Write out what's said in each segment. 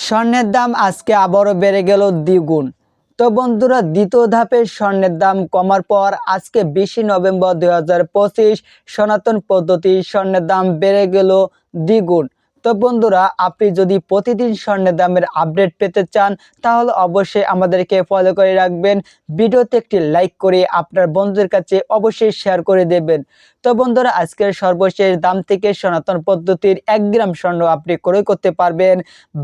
স্বর্ণের দাম আজকে আবারও বেড়ে গেল দ্বিগুণ। তো বন্ধুরা, দ্বিতীয় ধাপে স্বর্ণের দাম কমার পর আজকে 20 নভেম্বর 2025 সনাতন পদ্ধতি স্বর্ণের দাম বেড়ে গেল দ্বিগুণ। তো বন্ধুরা, আপনি যদি প্রতিদিন স্বর্ণের দামের আপডেট পেতে চান তাহলে অবশ্যই আমাদেরকে ফলো করে রাখবেন। ভিডিওতে একটি লাইক করে আপনার বন্ধুদের কাছে অবশ্যই শেয়ার করে দেবেন। তো বন্ধুরা, আজকের সর্বশেষ দাম থেকে সনাতন পদ্ধতির 1 গ্রাম স্বর্ণ আপনি ক্রয় করতে পারবেন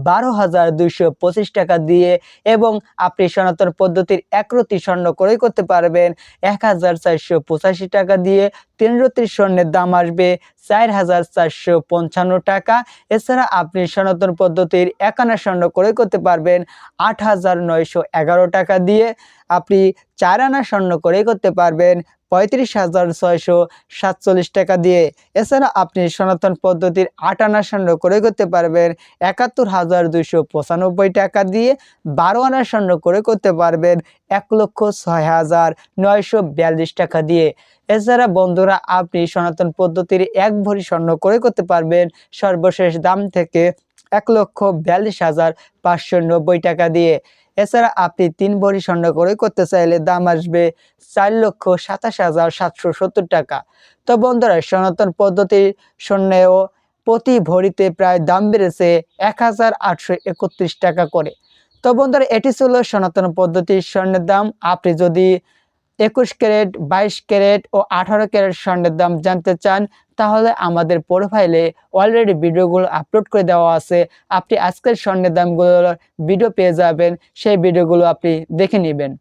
12,225 টাকা দিয়ে, এবং আপনি সনাতন পদ্ধতির 1 রতি স্বর্ণ ক্রয় করতে পারবেন 1,485 টাকা দিয়ে। 3 রতির স্বর্ণের দাম আসবে 4,455 টাকা। এছাড়া আপনি সনাতন পদ্ধতির 1 আনা স্বর্ণ ক্রয় করতে পারবেন 8,911 টাকা দিয়ে। আপনি 4 আনা স্বর্ণ ক্রয় করতে পারবেন 35,647 টাকা দিয়ে। এছাড়া আপনি সনাতন পদ্ধতির 8 আনা স্বর্ণ ক্রয় করতে পারবেন 71,295 টাকা দিয়ে। 12 আনা স্বর্ণ ক্রয় করতে পারবেন 1,06,942 টাকা দিয়ে। এছাড়া বন্ধুরা, আপনি সনাতন পদ্ধতির 1 ভরি স্বর্ণ ক্রয় করতে পারবেন সর্বশেষ দাম থেকে 1,42,590 টাকা দিয়ে। এছাড়া আপনি 3 ভরি স্বর্ণ ক্রয় করতে চাইলে দাম আসবে 4,27,770 টাকা। তো বন্ধুরা, সনাতন পদ্ধতির স্বর্ণেও প্রতি ভরিতে প্রায় দাম বেড়েছে 1,831 টাকা করে। তো বন্ধুরা, এটি ছিল সনাতন পদ্ধতির স্বর্ণের দাম। আপনি যদি 21 ক্যারেট, 22 ক্যারেট ও 18 ক্যারেট স্বর্ণের দাম জানতে চান তাহলে আমাদের প্রোফাইলে অলরেডি ভিডিওগুলো আপলোড করে দেওয়া আছে। আপনি আজকের স্বর্ণের দামগুলোর ভিডিও পেয়ে যাবেন, সেই ভিডিওগুলো আপনি দেখে নেবেন।